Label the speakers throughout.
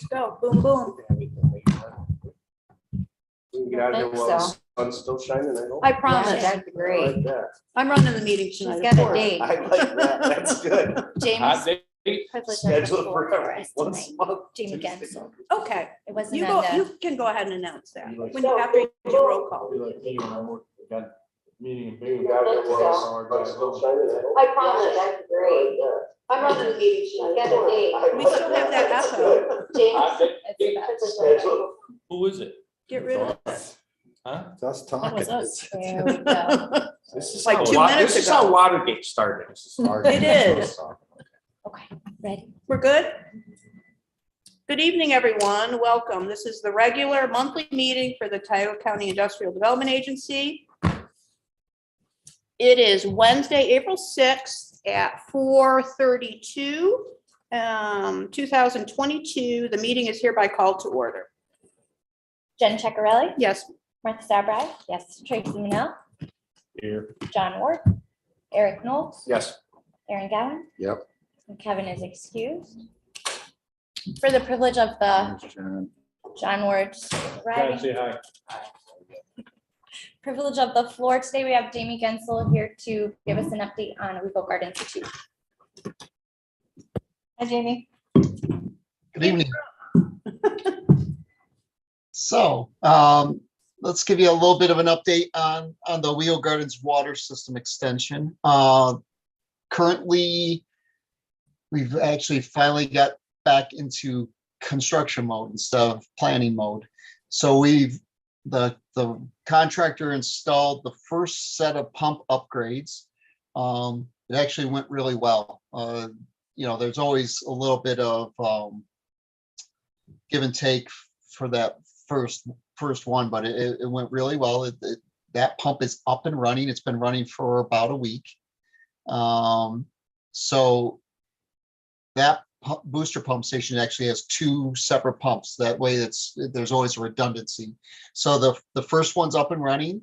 Speaker 1: Let's go. Boom, boom.
Speaker 2: We got here while the sun's still shining.
Speaker 1: I promise.
Speaker 3: Yeah, that'd be great.
Speaker 2: I like that.
Speaker 1: I'm running the meeting
Speaker 3: She's
Speaker 1: tonight.
Speaker 3: got
Speaker 1: of
Speaker 3: a
Speaker 1: course.
Speaker 3: date.
Speaker 2: I like that. That's good.
Speaker 3: Jamie's privilege of the
Speaker 2: Schedule
Speaker 3: floor
Speaker 2: for
Speaker 3: for us
Speaker 2: once
Speaker 3: tonight.
Speaker 2: a month.
Speaker 3: Jamie Gensel.
Speaker 1: Okay,
Speaker 3: It wasn't
Speaker 1: you
Speaker 3: on
Speaker 1: go,
Speaker 3: the,
Speaker 1: you can go ahead and announce that when you, after you do roll call.
Speaker 4: Meeting in
Speaker 2: We
Speaker 4: Bing.
Speaker 2: got here while the sun's still shining.
Speaker 1: I promise.
Speaker 3: that's great.
Speaker 1: I'm running the meeting
Speaker 3: She's
Speaker 1: tonight.
Speaker 3: got a date.
Speaker 1: We still have that
Speaker 2: That's
Speaker 1: echo.
Speaker 2: good.
Speaker 3: James, it's about-
Speaker 2: Schedule.
Speaker 4: Who is it?
Speaker 1: Get rid of it.
Speaker 4: Huh?
Speaker 5: Just
Speaker 3: That
Speaker 5: talking.
Speaker 3: was us. There we go.
Speaker 2: This is
Speaker 1: Like
Speaker 2: how
Speaker 1: 2
Speaker 2: Wa-
Speaker 1: minutes
Speaker 2: This is
Speaker 1: ago.
Speaker 2: how Watergate started.
Speaker 1: It is.
Speaker 3: Okay, ready.
Speaker 1: We're good? Good evening, everyone. Welcome. This is the regular monthly meeting for the Tioga County Industrial Development Agency. It is Wednesday, April 6th at 4:32, 2022. The meeting is hereby called to order.
Speaker 3: Jen Ceccarelli,
Speaker 1: Yes,
Speaker 3: Martha Sabri, yes. Tracy Manell,
Speaker 4: Here.
Speaker 3: John Ward, Eric Knowles,
Speaker 2: Yes.
Speaker 3: Aaron Gowan,
Speaker 5: Yep.
Speaker 3: and Kevin is excused. For the privilege of the John Ward's
Speaker 4: Gotta
Speaker 3: writing,
Speaker 4: say hi.
Speaker 3: privilege of the floor today, we have Jamie Gensel here to give us an update on Regal Garden Institute. Hi, Jamie.
Speaker 6: Good evening. So, let's give you a little bit of an update on the Wheel Gardens water system extension. Currently, we've actually finally got back into construction mode instead of planning mode. So the contractor installed the first set of pump upgrades. It actually went really well. There's always a little bit of give and take for that first one, but it went really well. That pump is up and running. It's been running for about a week. So that booster pump station actually has 2 separate pumps. That way there's always a redundancy. So the first one's up and running.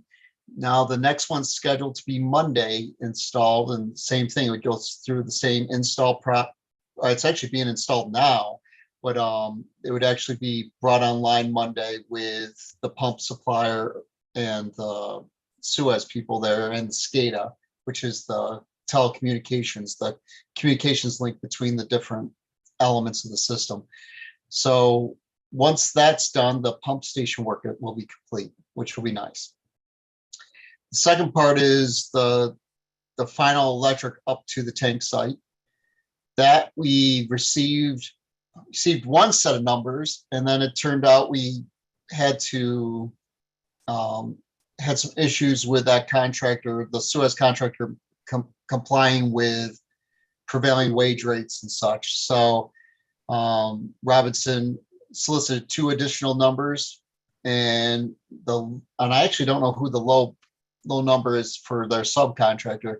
Speaker 6: Now the next one's scheduled to be Monday installed, and same thing, it goes through the same install it's actually being installed now, but it would actually be brought online Monday with the pump supplier and the Suez people there and SCADA, which is the telecommunications, the communications link between the different elements of the system. So once that's done, the pump station work will be complete, which will be nice. The second part is the final electric up to the tank site. That we received one set of numbers, and then it turned out we had to had some issues with that contractor, the Suez contractor, complying with prevailing wage rates and such. So Robinson solicited 2 additional numbers, and I actually don't know who the low number is for their subcontractor,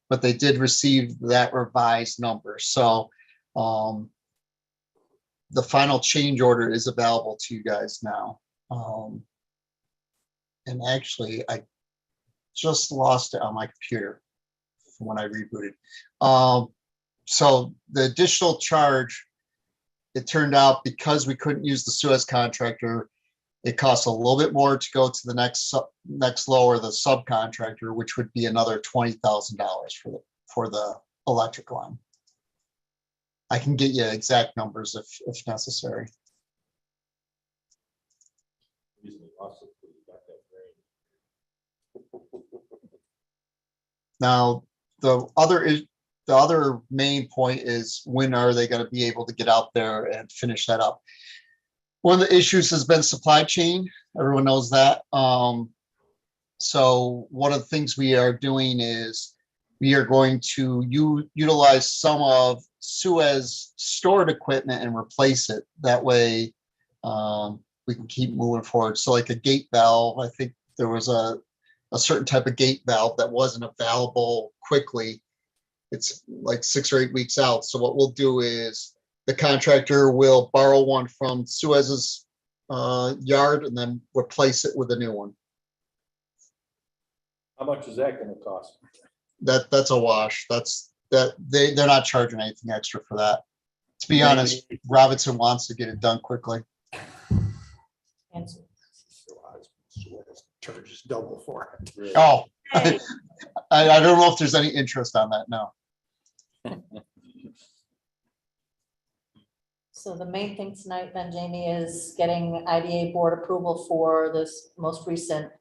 Speaker 6: but they did receive that revised number. So the final change order is available to you guys now. And actually, I just lost it on my computer from when I rebooted. So the additional charge, it turned out because we couldn't use the Suez contractor, it costs a little bit more to go to the next lower, the subcontractor, which would be another $20,000 for the electric line. I can get you exact numbers if necessary. Now, the other main point is, when are they going to be able to get out there and finish that up? One of the issues has been supply chain. Everyone knows that. So one of the things we are doing is we are going to utilize some of Suez stored equipment and replace it. That way we can keep moving forward. So like a gate valve, I think there was a certain type of gate valve that wasn't available quickly. It's like 6 or 8 weeks out. So what we'll do is the contractor will borrow one from Suez's yard and then replace it with a new one.
Speaker 4: How much is that gonna cost?
Speaker 6: That's a wash. They're not charging anything extra for that To be honest, Robinson wants to get it done quickly.
Speaker 3: And
Speaker 2: Charges double for it.
Speaker 6: Oh,
Speaker 1: Hey,
Speaker 6: I don't know if there's any interest on that now.
Speaker 5: So the main thing tonight then, Jamie, is getting IDA board approval for this most recent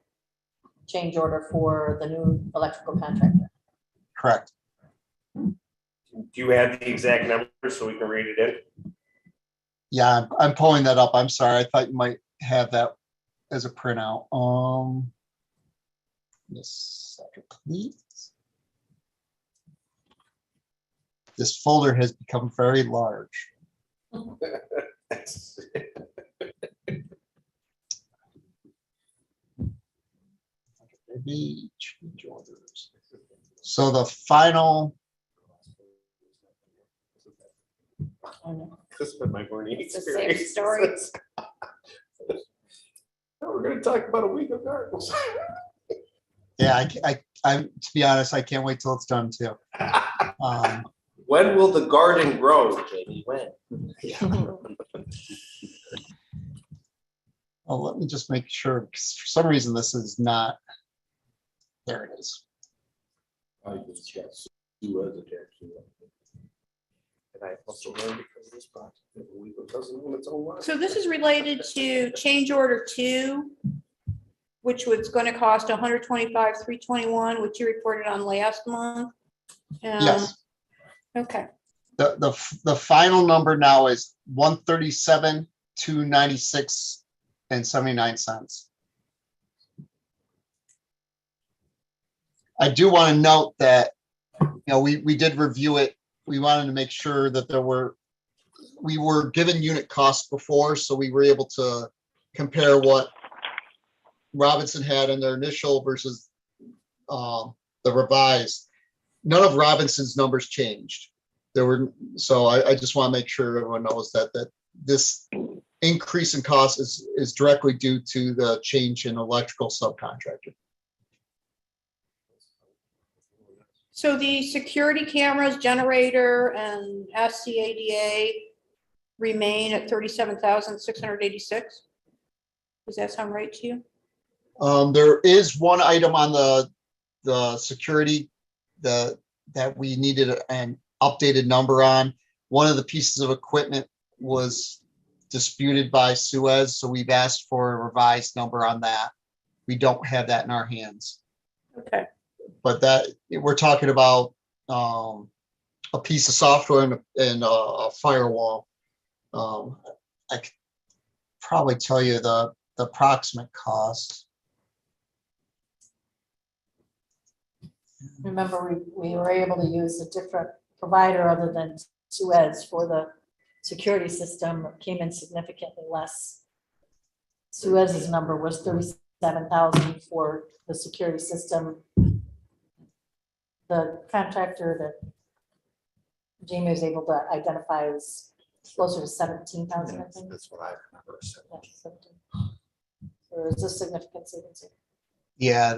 Speaker 5: change order for the new electrical contractor.
Speaker 6: Correct.
Speaker 2: Do you have the exact number so we can read it in?
Speaker 6: Yeah, I'm pulling that up. I'm sorry. I thought you might have that as a printout. Yes, second, please. This folder has become very large. Maybe change orders. So the final,
Speaker 2: This has been my morning
Speaker 5: It's the same
Speaker 2: experience.
Speaker 5: story.
Speaker 2: We're gonna talk about a week of gardens.
Speaker 6: yeah, to be honest, I can't wait till it's done too.
Speaker 2: When will the garden grow, Jamie? When?
Speaker 6: Oh, let me just make sure, 'cause for some reason this is not, there it is.
Speaker 4: I just got Suez attached to it.
Speaker 2: And I also learned because of this project, that a week doesn't own its own lot.
Speaker 1: so this is related to change order 2, which was going to cost 125,321, which you reported on last month.
Speaker 6: Yes,
Speaker 1: Okay,
Speaker 6: the final number now is 137,296 and 79 cents. I do want to note that, we did review it. We wanted to make sure that we were given unit costs before, so we were able to compare what Robinson had in their initial versus the revised. None of Robinson's numbers changed. So I just want to make sure everyone knows that this increase in cost is directly due to the change in electrical subcontractor.
Speaker 1: so the security cameras, generator, and SCADA remain at 37,686? Does that sound right to you?
Speaker 6: There is one item on the security that we needed an updated number on. One of the pieces of equipment was disputed by Suez, so we've asked for a revised number on that. We don't have that in our hands,
Speaker 1: Okay,
Speaker 6: but that we're talking about a piece of software and a firewall. I could probably tell you the approximate cost.
Speaker 5: Remember, we were able to use a different provider other than Suez for the security system. It came in significantly less. Suez's number was 37,000 for the security system. The contractor that Jamie was able to identify was closer to 17,000, I think.
Speaker 2: That's what I remember.
Speaker 5: Yeah, 17. So it was a significant savings.
Speaker 6: Yeah,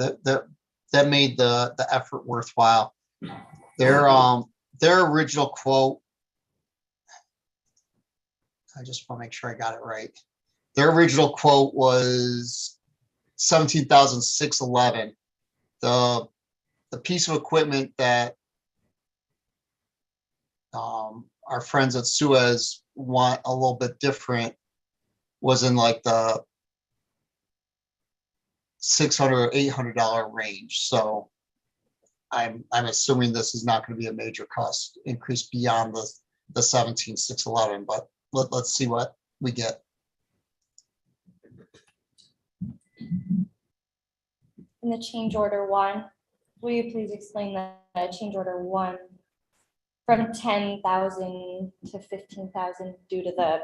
Speaker 6: that made the effort worthwhile. Their original quote, I just want to make sure I got it right. Their original quote was 17,611. The piece of equipment that our friends at Suez want a little bit different was in like the $600 or $800 range. So I'm assuming this is not going to be a major cost increase beyond the 17,611, but let's see what we get.
Speaker 3: In the change order 1, will you please explain that change order 1 from 10,000 to 15,000 due to the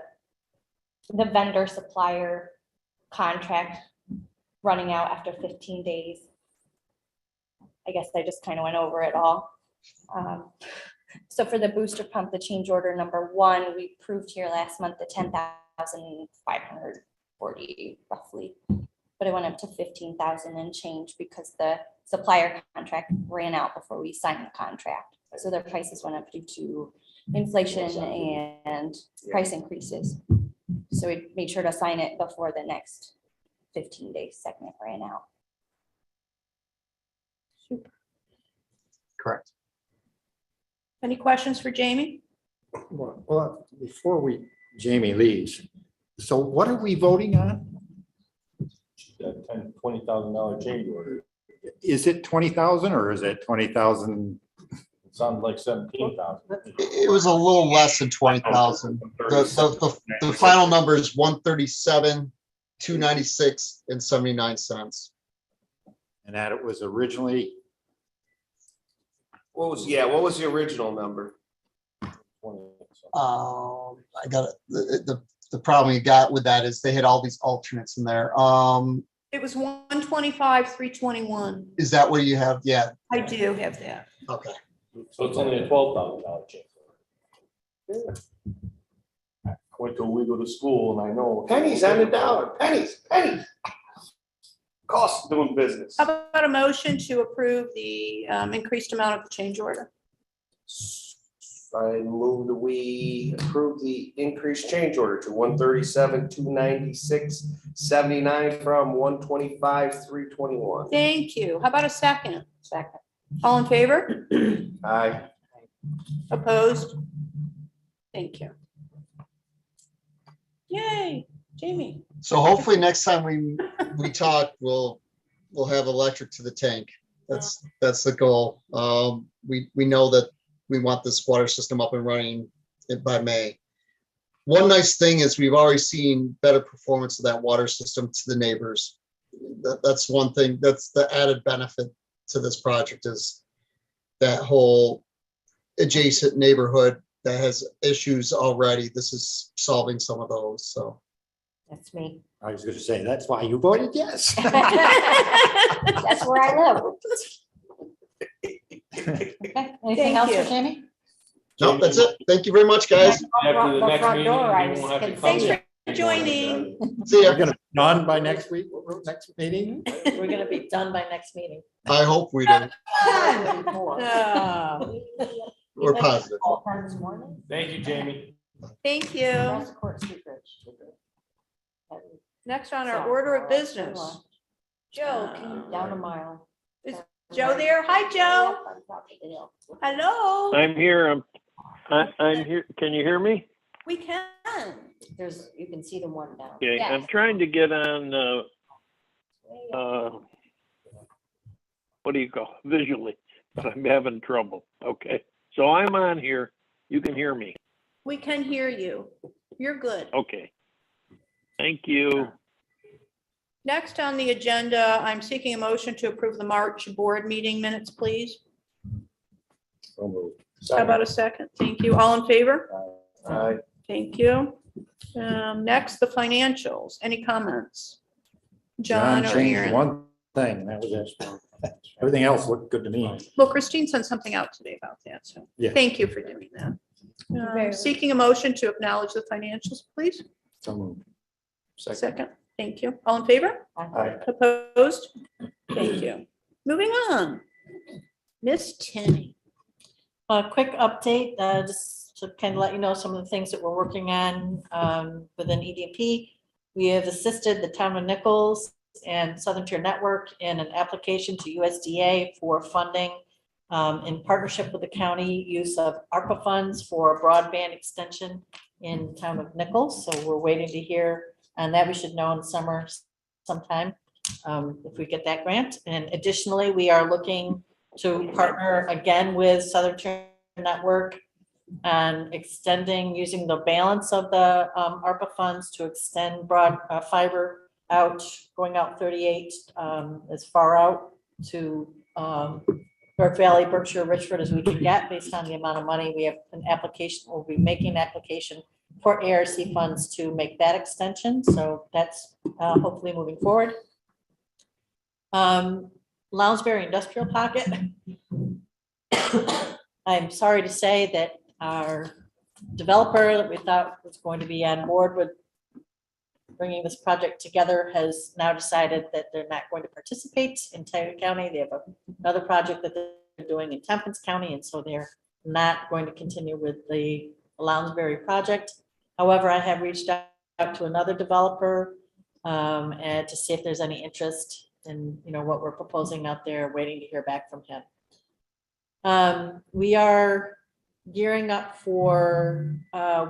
Speaker 3: vendor supplier contract running out after 15 days? I guess I just kind of went over it all. So for the booster pump, the change order number 1, we approved here last month the 10,540 roughly, but it went up to 15,000 and change because the supplier contract ran out before we signed the contract. So their prices went up due to inflation and price increases. So we made sure to sign it before the next 15-day segment ran out.
Speaker 6: Correct.
Speaker 1: Any questions for Jamie?
Speaker 7: Well, before Jamie leaves, so what are we voting on?
Speaker 4: That $20,000 change order.
Speaker 7: Is it 20,000 or is it 20,000?
Speaker 4: It sounds like 17,000.
Speaker 6: It was a little less than 20,000. The final number is 137, 296 and 79 cents.
Speaker 7: And that it was originally,
Speaker 2: What was the original number?
Speaker 6: I got it. The problem you got with that is they had all these alternates in there.
Speaker 1: It was 125, 321.
Speaker 6: Is that what you have? Yeah,
Speaker 1: I do have that.
Speaker 6: okay.
Speaker 4: So it's only a $12,000 change order. I went to we go to school and I know.
Speaker 2: Pennies on the dollar, pennies. Cost of doing business.
Speaker 1: How about a motion to approve the increased amount of the change order?
Speaker 2: I move that we approve the increased change order to 137, 296, 79 from 125, 321.
Speaker 1: Thank you. How about a second?
Speaker 5: Second.
Speaker 1: All in favor?
Speaker 2: Aye.
Speaker 1: Opposed? Thank you. Yay, Jamie.
Speaker 6: So hopefully next time we talk, we'll have electric to the tank. That's the goal. We know that we want this water system up and running by May. One nice thing is we've already seen better performance of that water system to the neighbors. That's one thing. That's the added benefit to this project is that whole adjacent neighborhood that has issues already. This is solving some of those. So
Speaker 5: That's me.
Speaker 7: I was going to say, that's why you voted yes.
Speaker 3: That's where I live.
Speaker 5: Okay,
Speaker 1: Thank
Speaker 5: anything else
Speaker 1: you.
Speaker 5: for Jamie?
Speaker 6: no, that's it. Thank you very much, guys.
Speaker 4: After the
Speaker 5: The
Speaker 4: next
Speaker 5: front
Speaker 4: meeting,
Speaker 5: door, I
Speaker 4: you
Speaker 5: was
Speaker 4: won't have to
Speaker 5: gonna
Speaker 4: come
Speaker 1: say-
Speaker 4: back.
Speaker 1: Thanks for joining.
Speaker 6: See
Speaker 7: We're
Speaker 6: ya.
Speaker 7: going to be done by next week, next meeting.
Speaker 5: We're gonna be done by next meeting.
Speaker 6: I hope we do.
Speaker 1: Oh,
Speaker 6: We're positive.
Speaker 5: This morning.
Speaker 4: Thank you, Jamie.
Speaker 1: thank you.
Speaker 5: Press court secrets.
Speaker 1: Next on our order of business.
Speaker 5: Joe, can you down a mile?
Speaker 1: Is Joe there? Hi, Joe. Hello.
Speaker 8: I'm here. I'm here. Can you hear me?
Speaker 1: We can.
Speaker 5: There's, you can see the one down.
Speaker 8: Okay,
Speaker 3: Yes.
Speaker 8: I'm trying to get on, what do you call, visually, but I'm having trouble. Okay, so I'm on here. You can hear me.
Speaker 1: We can hear you. You're good.
Speaker 8: Okay. Thank you.
Speaker 1: Next on the agenda, I'm seeking a motion to approve the March board meeting minutes, please.
Speaker 4: So moved.
Speaker 1: How about a second? Thank you. All in favor?
Speaker 2: Aye.
Speaker 1: Thank you. Next, the financials. Any comments? John or
Speaker 7: changed
Speaker 1: Aaron?
Speaker 7: one thing, that was it. Everything else looked good to me.
Speaker 1: Well, Christine sent something out today about that, so
Speaker 7: Yeah.
Speaker 1: thank you for doing that.
Speaker 3: Very
Speaker 1: Seeking a motion to acknowledge the financials, please.
Speaker 7: So moved.
Speaker 1: Second, thank you. All in favor?
Speaker 2: Aye.
Speaker 1: Opposed? Thank you. Moving on. Miss Tinney.
Speaker 5: A quick update, just to kind of let you know some of the things that we're working on within EDP. We have assisted the town of Nichols and Southern Tier Network in an application to USDA for funding in partnership with the county use of ARPA funds for broadband extension in the town of Nichols. So we're waiting to hear, and that we should know in the summer sometime if we get that grant. And additionally, we are looking to partner again with Southern Tier Network and extending, using the balance of the ARPA funds to extend broad fiber out, going out 38 as far out to York Valley, Berkshire, Richford as we can get based on the amount of money. We have an application, we'll be making an application for ARC funds to make that extension. So that's hopefully moving forward. Loungeberry Industrial Pocket. I'm sorry to say that our developer that we thought was going to be on board with bringing this project together has now decided that they're not going to participate in Tioga County. They have another project that they're doing in Temperance County, and so they're not going to continue with the Loungeberry project. However, I have reached out to another developer and to see if there's any interest in, what we're proposing out there, waiting to hear back from him. We are gearing up for,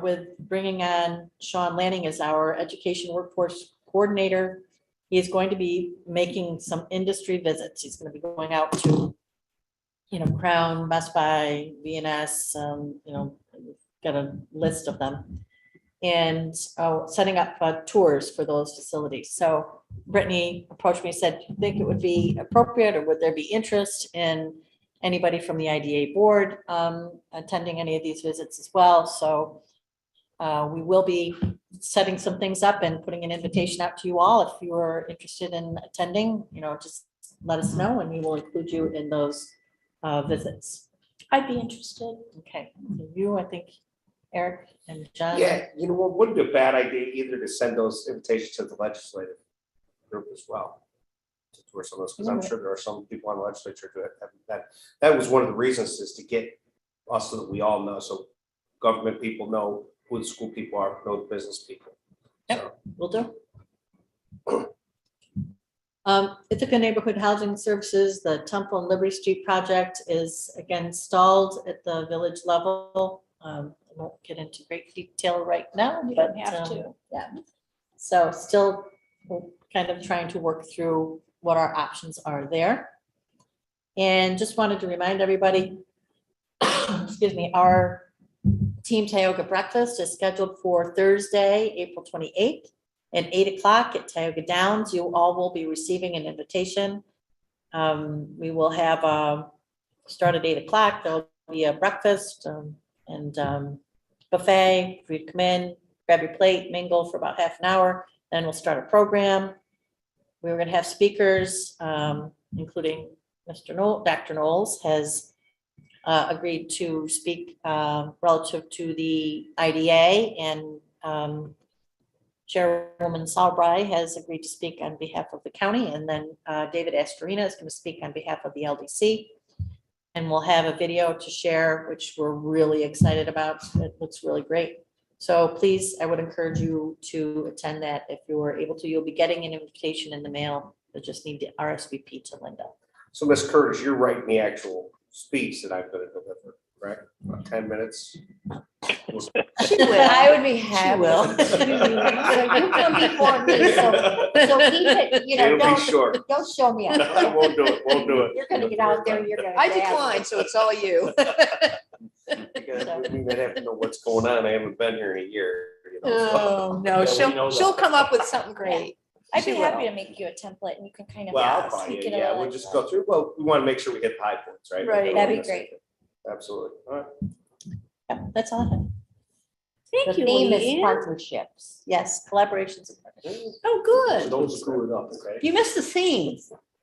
Speaker 5: with bringing on Sean Lanning as our education workforce coordinator. He is going to be making some industry visits. He's going to be going out to, Crown, Best Buy, V&S, got a list of them. And setting up tours for those facilities. So Brittany approached me and said, do you think it would be appropriate, or would there be interest in anybody from the IDA board attending any of these visits as well? So we will be setting some things up and putting an invitation out to you all. If you are interested in attending, just let us know and we will include you in those visits.
Speaker 1: I'd be interested.
Speaker 5: Okay, you, I think, Eric and John.
Speaker 2: Yeah, what wouldn't be a bad idea either to send those invitations to the legislative group as well. To tour some of those, because I'm sure there are some people on the legislature that was one of the reasons, is to get us so that we all know, so government people know who the school people are, know the business people.
Speaker 5: Yep, will do. Ithaca Neighborhood Housing Services, the Temple and Liberty Street project is again stalled at the village level. I won't get into great detail right now.
Speaker 1: You
Speaker 5: but
Speaker 1: don't have to.
Speaker 5: Yeah. So still kind of trying to work through what our options are there. And just wanted to remind everybody, excuse me, our Team Tioga breakfast is scheduled for Thursday, April 28th at 8 o'clock at Tioga Downs. You all will be receiving an invitation. We will have start at 8 o'clock. There'll be a breakfast and buffet for you to come in, grab your plate, mingle for about half an hour. Then we'll start a program. We're going to have speakers, including Dr. Knowles has agreed to speak relative to the IDA, and Chairwoman Salbrai has agreed to speak on behalf of the county, and then David Astorina is going to speak on behalf of the LDC. And we'll have a video to share, which we're really excited about. It looks really great. So please, I would encourage you to attend that if you are able to. You'll be getting an invitation in the mail. You just need to RSVP to Linda.
Speaker 2: So Ms. Curtis, you're writing the actual speech that I'm going to deliver, right? About 10 minutes.
Speaker 1: She will.
Speaker 3: I would be
Speaker 5: She
Speaker 3: happy.
Speaker 5: will.
Speaker 3: So you come before me, so keep it,
Speaker 2: It'll be short.
Speaker 3: don't show me up.
Speaker 2: I won't do it, won't do it.
Speaker 3: You're gonna get out there, you're gonna.
Speaker 1: I
Speaker 3: grab
Speaker 1: decline,
Speaker 3: me.
Speaker 1: so it's all you.
Speaker 2: Because we might have to know what's going on. I haven't been here in a year. So.
Speaker 1: Oh, no,
Speaker 4: Yeah, we know
Speaker 1: she'll
Speaker 4: that.
Speaker 1: come up with something great.
Speaker 3: I'd be
Speaker 1: She
Speaker 3: happy
Speaker 1: will.
Speaker 3: to make you a template and you can kind of.
Speaker 2: Well, I'll buy
Speaker 3: tweak
Speaker 2: you.
Speaker 3: it a
Speaker 2: Yeah,
Speaker 3: little
Speaker 2: we'll just
Speaker 3: bit.
Speaker 2: go through. Well, we want to make sure we hit the high points, right?
Speaker 1: Right.
Speaker 3: That'd be great.
Speaker 2: Absolutely. All right.
Speaker 5: Yeah, that's all I have.
Speaker 1: Thank
Speaker 3: The
Speaker 1: you,
Speaker 3: theme is
Speaker 1: Leanne.
Speaker 3: partnerships.
Speaker 5: Yes, collaborations. and partnerships.
Speaker 1: Oh, good.
Speaker 4: Don't screw it up, okay?
Speaker 1: You missed the theme.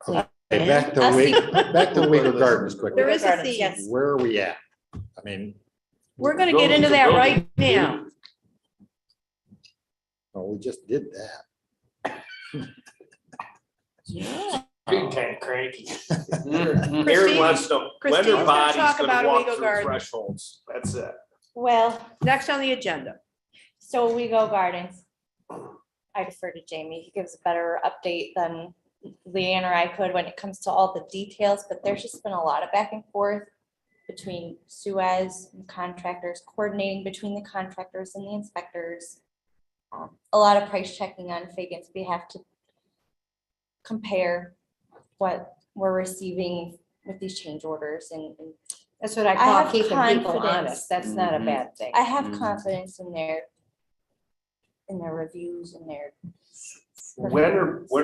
Speaker 7: Hey, back to
Speaker 1: I'll see.
Speaker 7: back to Weaver Gardens quickly.
Speaker 1: There is a
Speaker 5: Gardens,
Speaker 1: theme.
Speaker 5: yes.
Speaker 7: Where are we at? I mean,
Speaker 1: We're gonna get into that right now.
Speaker 7: well, we just did that.
Speaker 4: Big time cranky.
Speaker 2: Aaron wants to know when
Speaker 1: Christine's
Speaker 2: her
Speaker 1: gonna
Speaker 2: body's
Speaker 1: talk
Speaker 2: going
Speaker 1: about
Speaker 2: to walk
Speaker 1: Illegal
Speaker 2: through
Speaker 1: Garden.
Speaker 2: thresholds. That's it.
Speaker 3: Well,
Speaker 1: Next on the agenda.
Speaker 3: so we go gardens. I defer to Jamie. He gives a better update than Leanne or I could when it comes to all the details, but there's just been a lot of back and forth between Suez and contractors, coordinating between the contractors and the inspectors. A lot of price checking on Fagan's behalf to compare what we're receiving with these change orders, and
Speaker 9: That's what I
Speaker 3: I
Speaker 9: call
Speaker 3: have
Speaker 9: keeping people
Speaker 3: confidence.
Speaker 9: honest. That's not a
Speaker 2: Mhm.
Speaker 9: bad thing.
Speaker 3: I have confidence in their reviews and
Speaker 2: When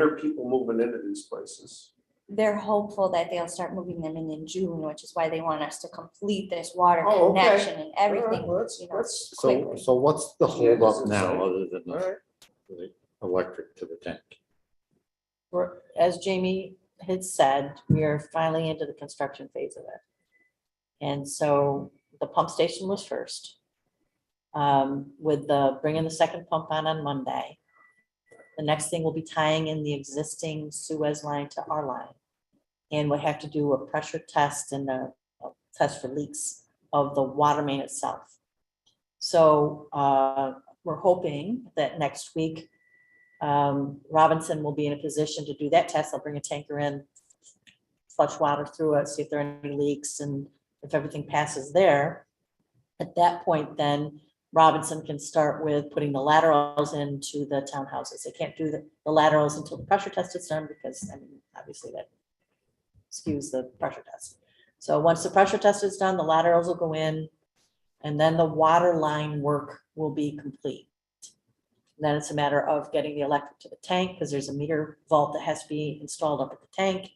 Speaker 2: are people moving into these places?
Speaker 3: they're hopeful that they'll start moving them in June, which is why they want us to complete this water
Speaker 2: Oh, okay.
Speaker 3: connection and everything,
Speaker 2: Well, that's-
Speaker 3: you know,
Speaker 2: that's-
Speaker 7: So,
Speaker 3: quickly.
Speaker 7: so what's the
Speaker 2: Yeah,
Speaker 7: holdup
Speaker 2: this is
Speaker 7: now,
Speaker 2: so-
Speaker 7: other than
Speaker 2: All right.
Speaker 7: the electric to the tank?
Speaker 5: As Jamie had said, we are finally into the construction phase of it. And so the pump station was first. With the bringing the second pump on Monday. The next thing will be tying in the existing Suez line to our line. And we'll have to do a pressure test and a test for leaks of the water main itself. So we're hoping that next week, Robinson will be in a position to do that test. They'll bring a tanker in, flush water through it, see if there are any leaks, and if everything passes there. At that point, then Robinson can start with putting the laterals into the townhouses. They can't do the laterals until the pressure test is done because, I mean, obviously that skews the pressure test. So once the pressure test is done, the laterals will go in, and then the water line work will be complete. Then it's a matter of getting the electric to the tank, because there's a meter vault that has to be installed up at the tank.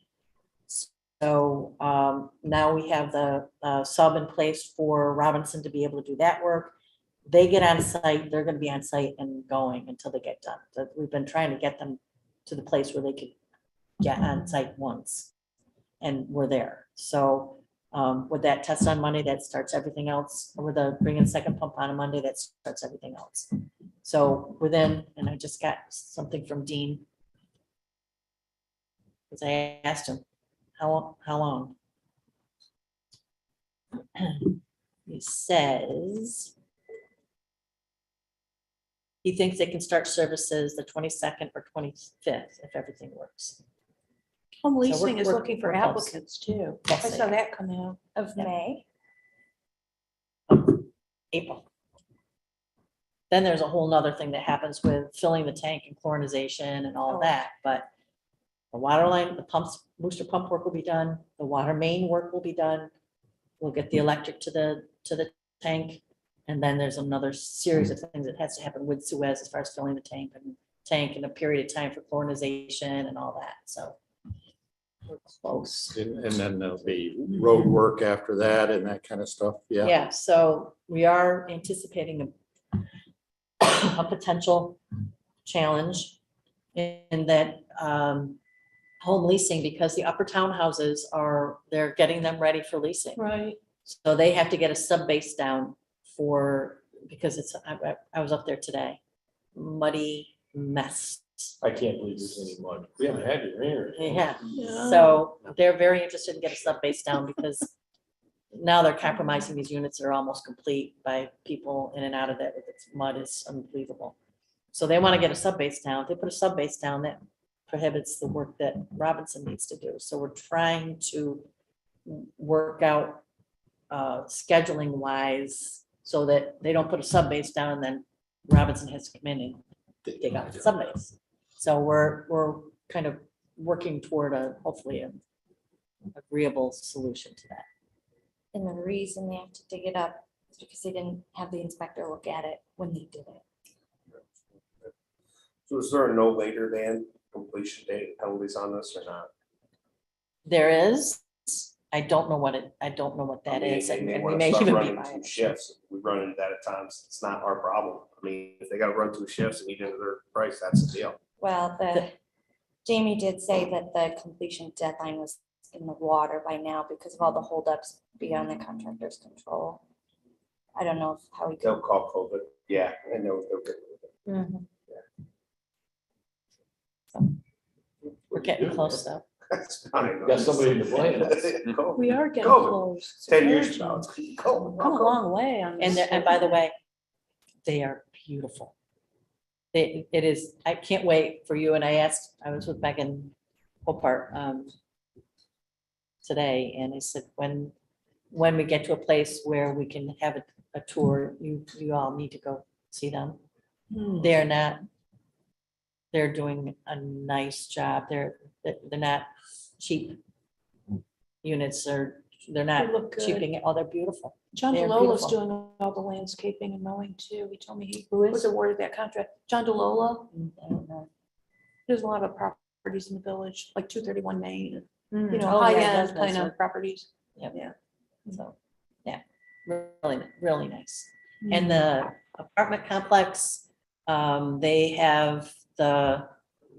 Speaker 5: So now we have the sub in place for Robinson to be able to do that work. They get on site, they're gonna be on site and going until they get done. So we've been trying to get them to the place where they could get on site once, and we're there. So with that test on Monday, that starts everything else. With the bringing the second pump on Monday, that starts everything else. So within, and I just got something from Dean, because I asked him, how long? He says he thinks they can start services the 22nd or 25th if everything works.
Speaker 1: Home
Speaker 5: we're-
Speaker 1: leasing is
Speaker 5: we're-
Speaker 1: looking for
Speaker 5: we're close.
Speaker 1: applicants too. I
Speaker 5: Yes, they
Speaker 1: saw
Speaker 5: are.
Speaker 1: that come out.
Speaker 3: Of May.
Speaker 5: April. Then there's a whole nother thing that happens with filling the tank and chlorinization and all
Speaker 3: Oh.
Speaker 5: that, but the water line, the pumps, booster pump work will be done, the water main work will be done. We'll get the electric to the tank, and then there's another series of things that has to happen with Suez as far as filling the tank and a period of time for chlorinization and all that, so we're close.
Speaker 7: And then there'll be road work after that and that kind of stuff, yeah.
Speaker 5: Yeah, so we are anticipating a potential challenge in that home leasing, because the upper townhouses they're getting them ready for leasing.
Speaker 1: Right.
Speaker 5: So they have to get a sub base down because I was up there today, muddy mess.
Speaker 4: I can't believe there's any mud. We haven't had it here.
Speaker 5: Yeah,
Speaker 1: Yeah.
Speaker 5: so they're very interested in getting a sub base down because now they're compromising these units that are almost complete by people in and out of that. It's mud is unbelievable. So they want to get a sub base down. If they put a sub base down, that prohibits the work that Robinson needs to do. So we're trying to work out scheduling wise so that they don't put a sub base down and then Robinson has to come in and dig out the sub base. So we're kind of working toward hopefully an agreeable solution to that.
Speaker 3: And the reason they have to dig it up is because they didn't have the inspector look at it when they did it.
Speaker 2: So is there a no later than completion date penalties on this or not?
Speaker 5: There is, I don't know what that is,
Speaker 2: They
Speaker 5: and
Speaker 2: may
Speaker 5: we
Speaker 2: wanna
Speaker 5: may
Speaker 2: start
Speaker 5: even be
Speaker 2: running
Speaker 5: buying
Speaker 2: two
Speaker 5: it.
Speaker 2: shifts. We run into that at times. It's not our problem. I mean, if they gotta run 2 shifts and eat into their price, that's the deal.
Speaker 3: Well, Jamie did say that the completion deadline was in the water by now because of all the holdups beyond the contractor's control. I don't know how he
Speaker 2: They'll
Speaker 3: could.
Speaker 2: call COVID. Yeah, I know. They'll get rid of it.
Speaker 3: Mhm.
Speaker 5: We're getting close though.
Speaker 2: That's fine.
Speaker 4: Got somebody to blame.
Speaker 2: COVID.
Speaker 1: We are getting
Speaker 2: COVID.
Speaker 1: close. It's
Speaker 2: 10 years from
Speaker 1: urgent.
Speaker 2: now, it's gonna be COVID.
Speaker 1: Come a long way on
Speaker 5: And
Speaker 1: this.
Speaker 5: and by the way, they are beautiful. It is, I can't wait for you, and I was with Megan Hopart today, and I said, when we get to a place where we can have a tour, you all need to go see them.
Speaker 1: Hmm.
Speaker 5: They're doing a nice job. They're not cheap units, they're
Speaker 1: They
Speaker 5: not
Speaker 1: look good.
Speaker 5: cheaping it. Oh, they're beautiful.
Speaker 1: John
Speaker 5: They're
Speaker 1: DeLola's
Speaker 5: beautiful.
Speaker 1: doing all the landscaping and mowing too. He told me he
Speaker 5: Who is?
Speaker 1: was awarded that contract. John DeLola,
Speaker 5: I don't know.
Speaker 1: there's a lot of properties in the village, like 231 Main, you know,
Speaker 5: Oh,
Speaker 1: high
Speaker 5: yeah,
Speaker 1: end
Speaker 5: that's
Speaker 1: kind
Speaker 5: nice.
Speaker 1: of properties.
Speaker 5: So, yeah, really, really nice. And the apartment complex, they have the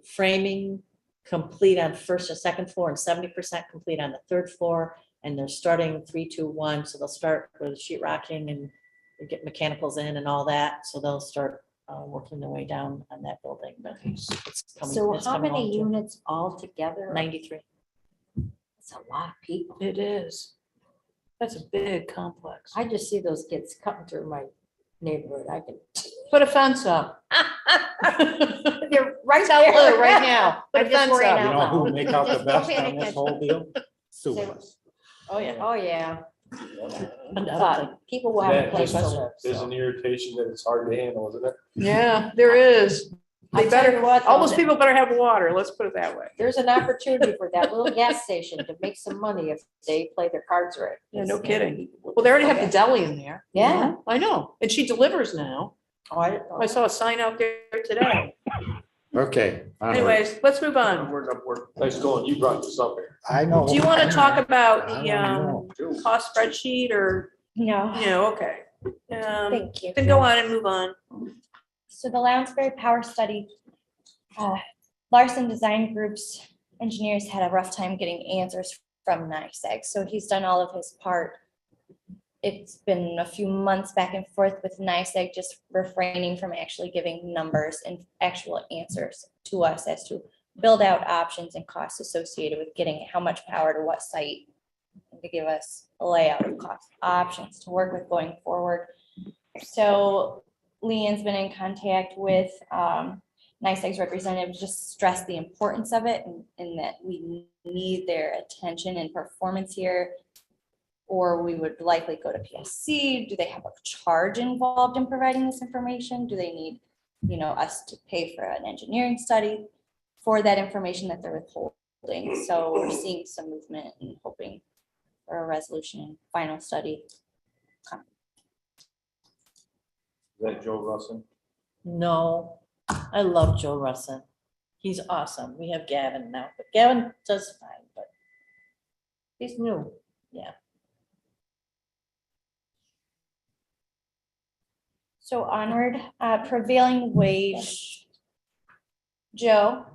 Speaker 5: framing complete on first and second floor and 70% complete on the third floor. And they're starting 3, 2, 1. So they'll start with sheet rocking and get mechanicals in and all that. So they'll start working their way down on that building. But it's coming.
Speaker 3: So
Speaker 5: it's
Speaker 3: how
Speaker 5: coming
Speaker 3: many
Speaker 5: along, too.
Speaker 3: units altogether?
Speaker 5: 93.
Speaker 3: It's a lot of people.
Speaker 1: It is. That's a big complex.
Speaker 5: I just see those kids cutting through my neighborhood. I can.
Speaker 1: Put a fence up.
Speaker 5: They're right
Speaker 1: Tell
Speaker 5: there.
Speaker 1: Lou right now. Put a
Speaker 5: I'm just
Speaker 1: fence
Speaker 5: worried
Speaker 1: up.
Speaker 7: You
Speaker 5: out
Speaker 7: know who
Speaker 5: loud.
Speaker 7: make out the
Speaker 5: Just
Speaker 7: best
Speaker 5: don't pay
Speaker 7: on this
Speaker 5: attention.
Speaker 7: whole deal? Sewers.
Speaker 1: Oh, yeah.
Speaker 5: Oh, yeah.
Speaker 1: Undoubtedly.
Speaker 5: But people will have a
Speaker 4: That
Speaker 5: place
Speaker 4: just
Speaker 5: to live.
Speaker 4: is
Speaker 5: so.
Speaker 4: an irritation that it's hard to handle, isn't it?
Speaker 1: Yeah, there is. They
Speaker 5: I'll tell
Speaker 1: better,
Speaker 5: you what,
Speaker 1: all those
Speaker 5: though,
Speaker 1: people better have water. Let's put it that way.
Speaker 5: there's an opportunity for that little gas station to make some money if they play their cards right.
Speaker 1: Yeah, no kidding. Well, they already have the deli in there.
Speaker 5: Yeah.
Speaker 1: I know. And she delivers now.
Speaker 5: Oh, I didn't know.
Speaker 1: I saw a sign out there today.
Speaker 7: Okay. onward.
Speaker 1: Anyways, let's move on.
Speaker 2: Upward.
Speaker 4: Nice going. You brought this up here.
Speaker 7: I know.
Speaker 1: Do you want to talk about
Speaker 7: I
Speaker 1: the
Speaker 7: wanna know.
Speaker 1: cost spreadsheet or,
Speaker 3: No,
Speaker 1: no, okay.
Speaker 3: thank you.
Speaker 1: Then go on and move on.
Speaker 3: So the Loungeberry Power Study, Larson Design Group's engineers had a rough time getting answers from NICEAG, so he's done all of his part. It's been a few months back and forth with NICEAG, just refraining from actually giving numbers and actual answers to us as to build out options and costs associated with getting how much power to what site, and to give us a layout of cost options to work with going forward. So Leanne's been in contact with NICEAG's representative, just stress the importance of it and that we need their attention and performance here. Or we would likely go to PSC. Do they have a charge involved in providing this information? Do they need, us to pay for an engineering study for that information that they're withholding? So we're seeing some movement and hoping for a resolution and final study.
Speaker 4: Is that Joe Russell?
Speaker 5: No, I love Joe Russin. He's awesome. We have Gavin now, but Gavin does fine, but he's new. Yeah.
Speaker 3: So onward, prevailing wage. Joe,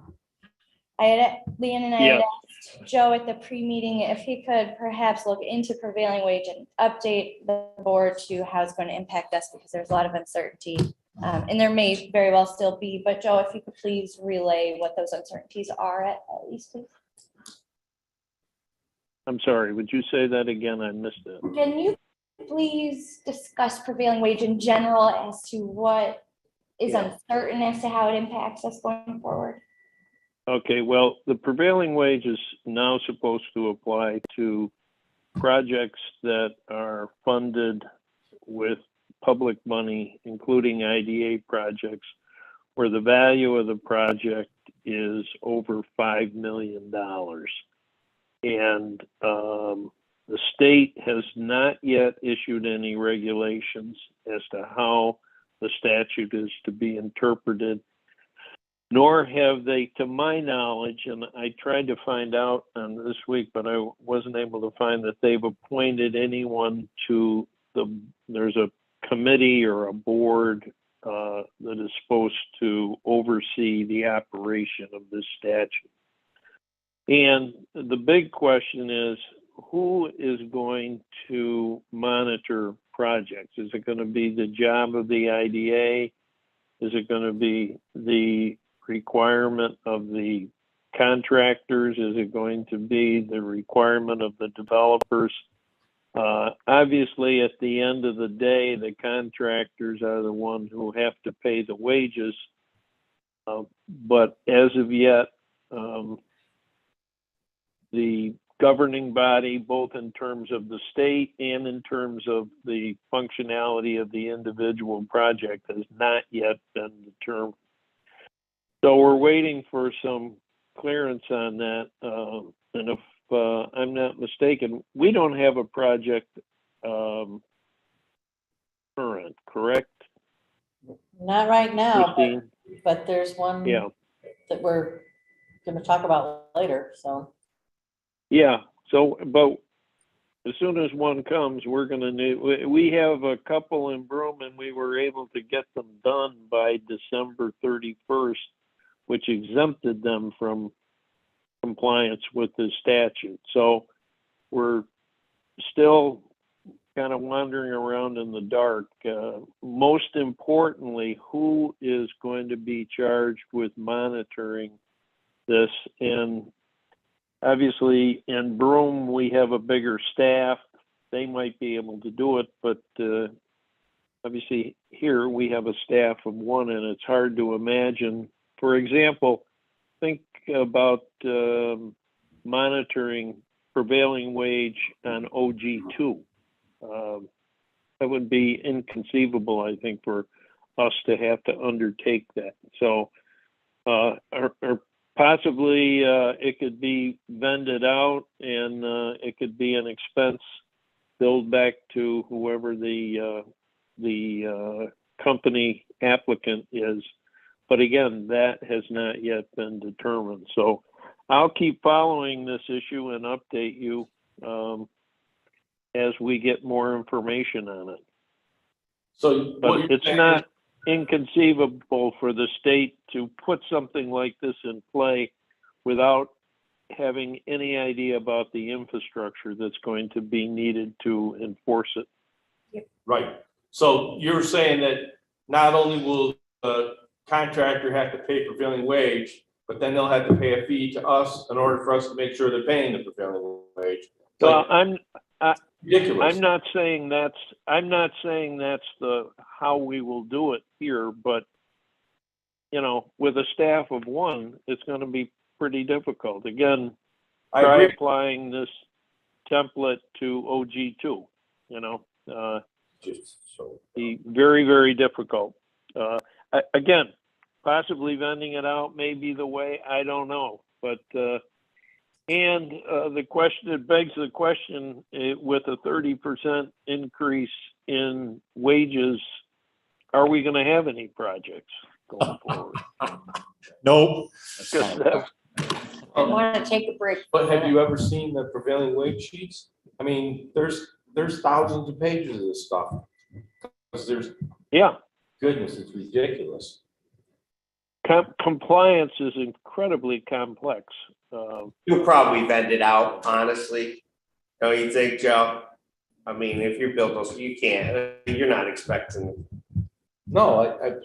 Speaker 3: Leanne and I had
Speaker 8: Yes.
Speaker 3: asked Joe at the pre-meeting if he could perhaps look into prevailing wage and update the board to how it's going to impact us, because there's a lot of uncertainty. And there may very well still be, but Joe, if you could please relay what those uncertainties are at least, please.
Speaker 8: I'm sorry, would you say that again? I missed it.
Speaker 3: Can you please discuss prevailing wage in general as to what is uncertain as to how it impacts us going forward?
Speaker 8: Okay, well, the prevailing wage is now supposed to apply to projects that are funded with public money, including IDA projects, where the value of the project is over $5 million. And the state has not yet issued any regulations as to how the statute is to be interpreted, nor have they, to my knowledge, and I tried to find out this week, but I wasn't able to find that they've appointed anyone to there's a committee or a board that is supposed to oversee the operation of this statute. And the big question is, who is going to monitor projects? Is it going to be the job of the IDA? Is it going to be the requirement of the contractors? Is it going to be the requirement of the developers? Obviously, at the end of the day, the contractors are the ones who have to pay the wages. But as of yet, the governing body, both in terms of the state and in terms of the functionality of the individual project, has not yet been determined. So we're waiting for some clearance on that. And if I'm not mistaken, we don't have a project current, correct,
Speaker 5: Not right now,
Speaker 8: Christine?
Speaker 5: but there's one
Speaker 8: Yeah.
Speaker 5: that we're gonna talk about later, so.
Speaker 8: Yeah, so, but as soon as one comes, we're gonna need, we have a couple in Broome and we were able to get them done by December 31st, which exempted them from compliance with the statute. So we're still kind of wandering around in the dark. Most importantly, who is going to be charged with monitoring this? And obviously in Broome, we have a bigger staff. they might be able to do it, but obviously here we have a staff of one, and it's hard to imagine. For example, think about monitoring prevailing wage on OG2. That would be inconceivable, I think, for us to have to undertake that. So, or possibly it could be vended out, and it could be an expense billed back to whoever the company applicant is. But again, that has not yet been determined. So I'll keep following this issue and update you as we get more information on it.
Speaker 4: So what
Speaker 8: But
Speaker 4: you're
Speaker 8: it's
Speaker 4: saying
Speaker 8: not inconceivable for the state to put something like this in play without having any idea about the infrastructure that's going to be needed to enforce it.
Speaker 4: Right. So you're saying that not only will the contractor have to pay prevailing wage, but then they'll have to pay a fee to us in order for us to make sure they're paying the prevailing wage. It's
Speaker 8: Well,
Speaker 4: like ridiculous.
Speaker 8: I'm not saying that's the how we will do it here, but you know, with a staff of one, it's going to be pretty difficult. Again,
Speaker 4: I
Speaker 8: try
Speaker 4: agree.
Speaker 8: applying this template to OG2. You know,
Speaker 4: Just so.
Speaker 8: be very, very difficult. Again, possibly vending it out may be the way. I don't know, but and the question, it begs the question, with a 30% increase in wages, are we going to have any projects going forward?
Speaker 7: Nope.
Speaker 8: Because that-
Speaker 5: I want to take a break.
Speaker 4: But have you ever seen the prevailing wage sheets? I mean, there's thousands of pages of this stuff. 'Cause there's,
Speaker 8: yeah,
Speaker 4: goodness, it's ridiculous.
Speaker 8: compliance is incredibly complex.
Speaker 2: You'll probably vend it out, honestly. Don't you think, Joe? I mean, if you build those, you can't, you're not expecting.
Speaker 4: No,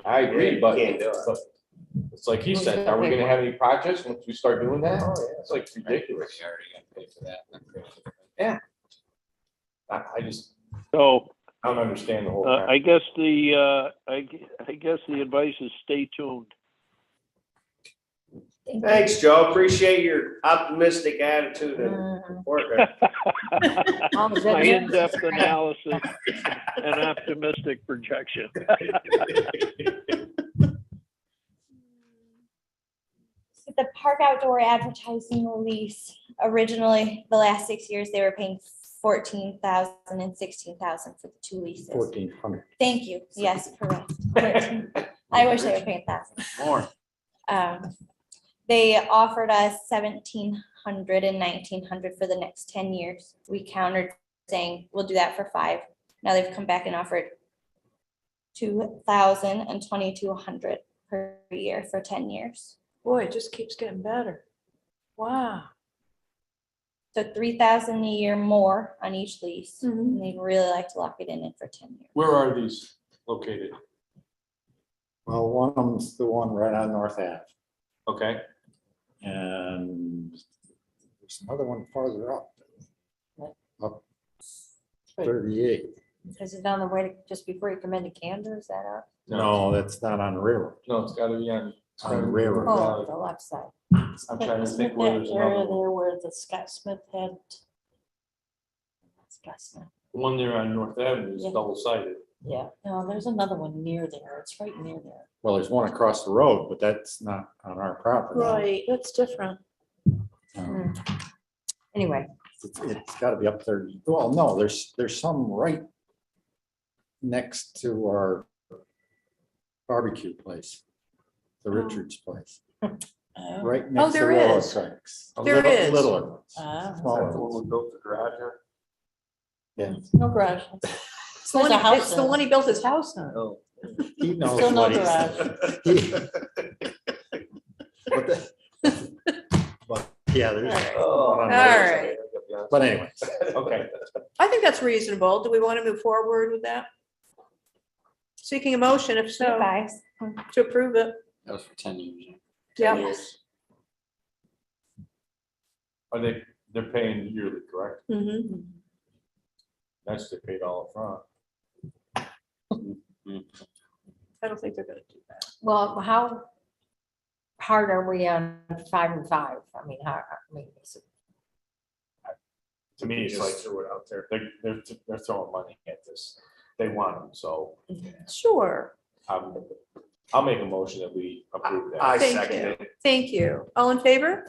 Speaker 4: I agree, but
Speaker 2: Can't do it.
Speaker 4: but it's like he said, are we gonna have any projects once we start doing that? It's like ridiculous. Yeah. I just,
Speaker 8: So
Speaker 4: I don't understand the whole.
Speaker 8: I guess I guess the advice is stay tuned.
Speaker 2: Thanks, Joe. Appreciate your optimistic attitude and support there.
Speaker 8: My in-depth analysis and optimistic projection.
Speaker 3: So the park outdoor advertising lease, originally, the last 6 years, they were paying 14,000 and 16,000 for the two leases.
Speaker 7: 1,400.
Speaker 3: Thank you. Yes, correct. 14. I wish they were paying 1,000.
Speaker 2: More.
Speaker 3: They offered us 1,700 and 1,900 for the next 10 years. We countered saying, we'll do that for 5. Now they've come back and offered 2,000 and 2,200 per year for 10 years.
Speaker 1: Boy, it just keeps getting better. Wow.
Speaker 3: So 3,000 a year more on each lease.
Speaker 1: Mhm.
Speaker 3: And they'd really like to lock it in for 10 years.
Speaker 4: Where are these located?
Speaker 7: Well, one of them's the one right on North Ave.
Speaker 4: Okay,
Speaker 7: And there's another one farther up. Up 38.
Speaker 5: Is it down the way, just before you come into Camden, is that up?
Speaker 7: No, that's not on the railroad.
Speaker 4: no, it's gotta be on.
Speaker 7: On the railroad.
Speaker 5: Oh, the left side.
Speaker 4: I'm trying to think where there's
Speaker 5: That area
Speaker 4: another one.
Speaker 5: there where the Scott Smith had. Scott Smith,
Speaker 4: The one there on North Avenue is
Speaker 5: Yeah.
Speaker 4: double sided.
Speaker 5: yeah, no, there's another one near there, it's right near there.
Speaker 7: Well, there's one across the road, but that's not on our property.
Speaker 1: Right, that's different.
Speaker 7: Um,
Speaker 5: Anyway,
Speaker 7: It's gotta be up there. Well, no, there's some right next to our barbecue place, the Richards place, right next to
Speaker 1: there
Speaker 7: railroad
Speaker 1: is.
Speaker 7: tracks. A
Speaker 1: There
Speaker 7: little-
Speaker 1: is.
Speaker 7: Littler ones.
Speaker 5: Ah.
Speaker 7: Smaller
Speaker 4: When
Speaker 7: ones.
Speaker 4: we built the garage there.
Speaker 5: no garage.
Speaker 1: It's the one,
Speaker 5: There's a house
Speaker 1: it's the
Speaker 5: in it.
Speaker 1: one he built his house on.
Speaker 2: Oh.
Speaker 7: He knows
Speaker 5: Still no
Speaker 7: what he's.
Speaker 5: garage.
Speaker 7: But the- but, yeah, there's.
Speaker 4: Oh.
Speaker 7: one on the
Speaker 1: All
Speaker 7: other
Speaker 1: right.
Speaker 7: side. But anyway,
Speaker 4: Okay,
Speaker 1: I think that's reasonable. Do we want to move forward with that? Seeking a motion, if so,
Speaker 3: Guys,
Speaker 1: to approve it.
Speaker 9: That was for 10 years.
Speaker 1: Yeah.
Speaker 4: they're paying yearly, correct?
Speaker 1: Mhm.
Speaker 4: That's they paid all up front.
Speaker 1: I don't think they're gonna do that.
Speaker 5: Well, how hard are we on 5 and 5? I mean, is it-
Speaker 4: To me, it's like,
Speaker 2: Threw it out there.
Speaker 4: they're throwing money at this. They want them, so
Speaker 1: Sure,
Speaker 4: I'll make a motion that we approve
Speaker 2: I
Speaker 4: that.
Speaker 1: Thank
Speaker 2: second
Speaker 1: you.
Speaker 2: it.
Speaker 1: thank you. All in favor?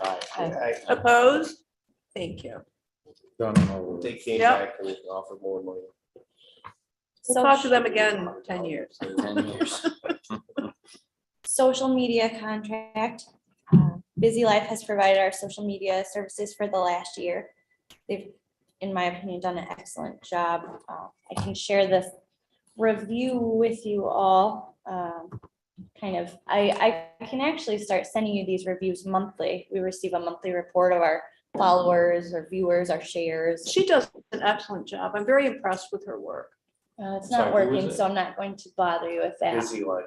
Speaker 1: Opposed? Thank you.
Speaker 7: Done and over.
Speaker 2: They came
Speaker 1: Yep.
Speaker 2: back and offered more money.
Speaker 1: We'll talk to them again in 10 years.
Speaker 6: 10 years.
Speaker 3: Social media contract. Busy Life has provided our social media services for the last year. They've, in my opinion, done an excellent job. I can share this review with you all. I can actually start sending you these reviews monthly. We receive a monthly report of our followers, our viewers, our shares.
Speaker 1: She does an excellent job. I'm very impressed with her work.
Speaker 3: It's
Speaker 4: Sorry,
Speaker 3: not
Speaker 4: who was
Speaker 3: working,
Speaker 4: it?
Speaker 3: so I'm not going to bother you with that.
Speaker 2: Busy life.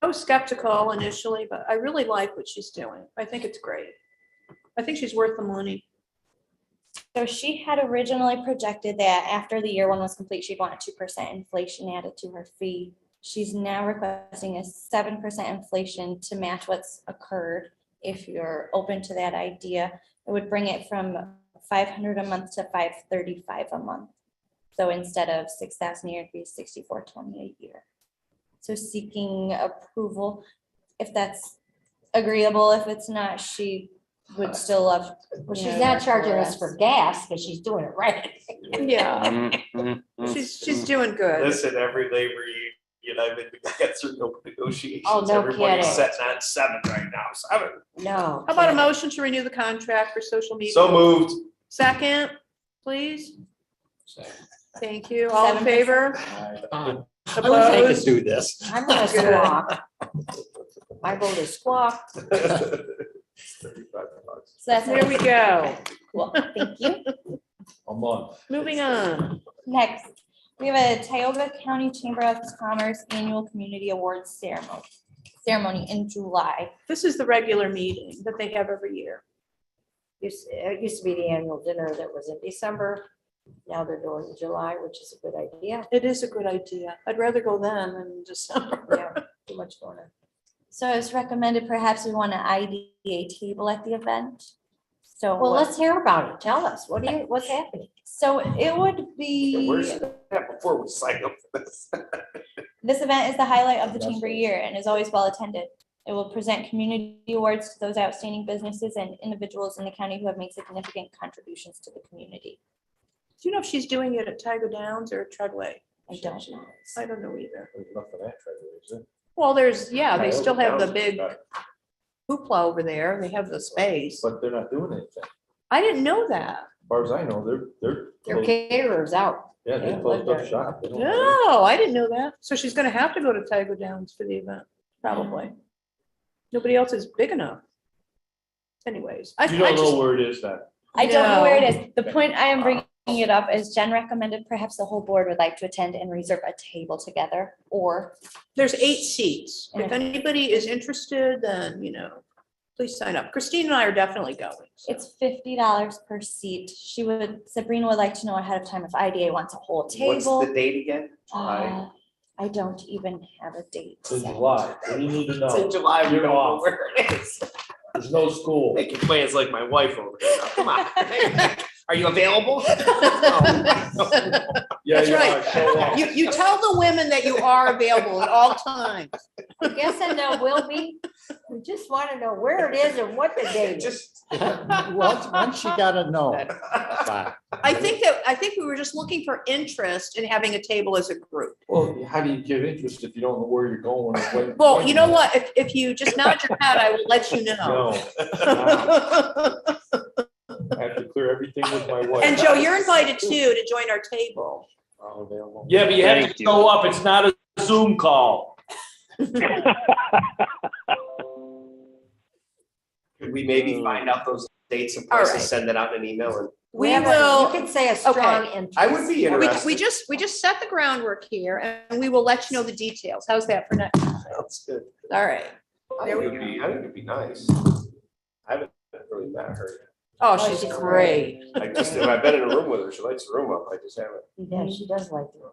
Speaker 1: I was skeptical initially, but I really like what she's doing. I think it's great. I think she's worth the money.
Speaker 3: So she had originally projected that after the year one was complete, she'd want 2% inflation added to her fee. She's now requesting a 7% inflation to match what's occurred. If you're open to that idea, it would bring it from $500 a month to $535 a month. So instead of $6,000 a year, it'd be $6,420 a year. So seeking approval, if that's agreeable. If it's not, she would still love.
Speaker 5: Well, she's not charging us for gas because she's doing it right.
Speaker 1: Yeah, she's doing good.
Speaker 2: Listen, every labor union I've been, I got through no negotiations.
Speaker 5: Oh, no
Speaker 2: Everybody's
Speaker 5: kidding.
Speaker 2: setting on 7 right now. 7.
Speaker 5: No.
Speaker 1: How about a motion to renew the contract for social media?
Speaker 2: So moved.
Speaker 1: Second, please. Thank you. All in
Speaker 3: 7%.
Speaker 1: favor?
Speaker 7: I wish I could
Speaker 1: Opposed?
Speaker 7: do this.
Speaker 5: I'm gonna squawk. My vote is squawk.
Speaker 2: $35.
Speaker 3: So that's
Speaker 1: There we go.
Speaker 3: Cool. Thank you.
Speaker 4: A month.
Speaker 1: Moving on.
Speaker 3: Next, we have a Tioga County Chamber of Commerce Annual Community Awards ceremony in July.
Speaker 1: This is the regular meeting that they have every year.
Speaker 5: It used to be the annual dinner that was in December. Now they're doing in July, which is a good idea.
Speaker 1: It is a good idea. I'd rather go then than in December.
Speaker 5: Yeah, too much going on.
Speaker 3: So it's recommended perhaps we want to ID a table at the event. So
Speaker 5: Well, let's hear about it. Tell us, what's happening?
Speaker 3: So it would be,
Speaker 2: Where's that before we sign up for this?
Speaker 3: this event is the highlight of the
Speaker 4: That's
Speaker 3: chamber
Speaker 4: what-
Speaker 3: year and is always well attended. It will present community awards to those outstanding businesses and individuals in the county who have made significant contributions to the community.
Speaker 1: Do you know if she's doing it at Tioga Downs or Treadway?
Speaker 3: I don't know.
Speaker 1: I don't know either.
Speaker 4: There's nothing that treasure, is it?
Speaker 1: Well, they still have the big
Speaker 4: But
Speaker 1: hoopla over there. They have the space.
Speaker 4: they're not doing anything. As
Speaker 1: I didn't know that.
Speaker 4: far as I know, they're.
Speaker 5: Their caterers out.
Speaker 4: Yeah, they
Speaker 5: Yeah,
Speaker 4: closed up
Speaker 5: they're-
Speaker 4: shop. They don't-
Speaker 1: No, I didn't know that. So she's gonna have to go to Tioga Downs for the event, probably. Nobody else is big enough. Anyways, I
Speaker 4: You don't
Speaker 1: just,
Speaker 4: know where it is then.
Speaker 3: I don't know where it
Speaker 1: No.
Speaker 3: is. The point I am bringing it up is Jen recommended perhaps the whole board would like to attend and reserve a table together, or
Speaker 1: there's 8 seats. If
Speaker 3: Okay.
Speaker 1: anybody is interested, then, please sign up. Christine and I are definitely going. so.
Speaker 3: it's $50 per seat. Sabrina would like to know ahead of time if IDA wants a whole
Speaker 2: What's
Speaker 3: table.
Speaker 2: the date again?
Speaker 3: Uh, I don't even have a date.
Speaker 4: It's in
Speaker 3: set.
Speaker 4: July. What do you need to
Speaker 2: It's in
Speaker 4: know?
Speaker 2: July. We
Speaker 4: You're
Speaker 2: don't know
Speaker 4: off.
Speaker 2: where it is.
Speaker 4: There's no school.
Speaker 2: Making plans like my wife over here. Now, come on. Are you available?
Speaker 4: Yeah,
Speaker 1: That's
Speaker 4: you
Speaker 1: right.
Speaker 4: are. Show up.
Speaker 1: You tell the women that you are available at all times.
Speaker 5: Yes and no will be. We just want to know where it is and what the date is.
Speaker 2: Just.
Speaker 7: Once you gotta know. Bye.
Speaker 1: I think we were just looking for interest in having a table as a group.
Speaker 4: Well, how do you get interest if you don't know where you're going? and when-
Speaker 1: Well,
Speaker 4: when
Speaker 1: you know what? If you just nod your head, I will let you know.
Speaker 4: No. I have to clear everything with my wife.
Speaker 1: And Joe, you're invited too to join our table.
Speaker 2: I'm available.
Speaker 4: Yeah, but you have
Speaker 8: Thank
Speaker 4: to
Speaker 8: you.
Speaker 4: show up. It's not a Zoom call.
Speaker 2: Could we maybe find out those dates and
Speaker 1: All
Speaker 2: prices,
Speaker 1: right.
Speaker 2: send it out in an email? And
Speaker 1: We
Speaker 5: have a-
Speaker 1: will.
Speaker 5: You can say a strong interest.
Speaker 2: I would be interested.
Speaker 1: We just set the groundwork here and we will let you know the details. How's that for next?
Speaker 2: That's good.
Speaker 1: All right.
Speaker 2: I
Speaker 1: There
Speaker 2: think
Speaker 1: we
Speaker 2: it'd be nice. I haven't really met her.
Speaker 1: Oh, she's great.
Speaker 2: I just, I've been in a room with her. She lights the room up. I just haven't.
Speaker 5: Yeah, she does like the room.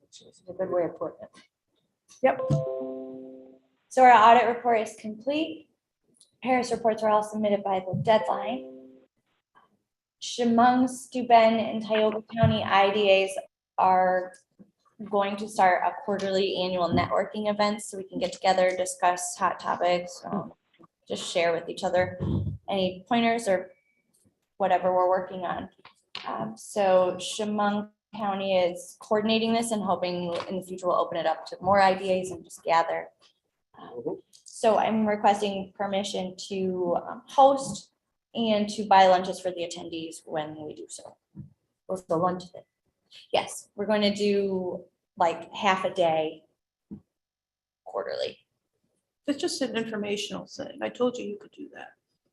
Speaker 5: It's a good way of putting it.
Speaker 1: Yep.
Speaker 3: So our audit report is complete. Paris reports are all submitted by the deadline. Chemung, Steuben, and Tioga County IDAs are going to start a quarterly annual networking events so we can get together, discuss hot topics, just share with each other any pointers or whatever we're working on. So Chemung County is coordinating this and hoping in the future we'll open it up to more IDAs and just gather. So I'm requesting permission to host and to buy lunches for the attendees when we do so.
Speaker 5: What's the lunch thing?
Speaker 3: Yes, we're going to do like half a day quarterly.
Speaker 1: It's just an informational thing. I told you could do that.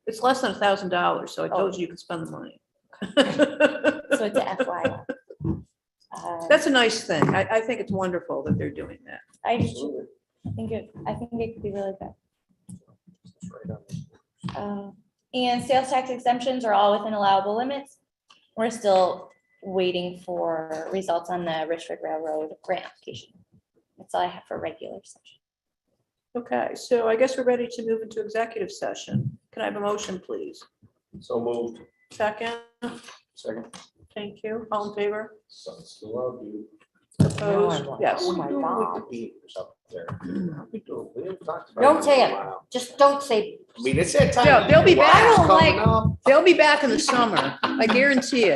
Speaker 1: It's less than $1,000, so I told you could spend the money.
Speaker 3: So it's a FYI.
Speaker 1: That's a nice thing. I think it's wonderful that they're doing that.
Speaker 3: I think it could be really good. And sales tax exemptions are all within allowable limits. We're still waiting for results on the Richford Railroad grant application. That's all I have for regular session.
Speaker 1: Okay, so I guess we're ready to move into executive session. Can I have a motion, please?
Speaker 2: So moved.
Speaker 1: Second,
Speaker 2: Second.
Speaker 1: thank you. All in favor?
Speaker 2: So it's the love you.
Speaker 1: Opposed? Yes.
Speaker 5: Oh my God.
Speaker 2: Don't
Speaker 5: Don't say it. Just don't say.
Speaker 2: I mean, it's that time.
Speaker 1: No, they'll be
Speaker 2: Wow,
Speaker 1: back.
Speaker 2: it's coming
Speaker 5: like-
Speaker 2: up.
Speaker 1: They'll be back in the summer. I guarantee it.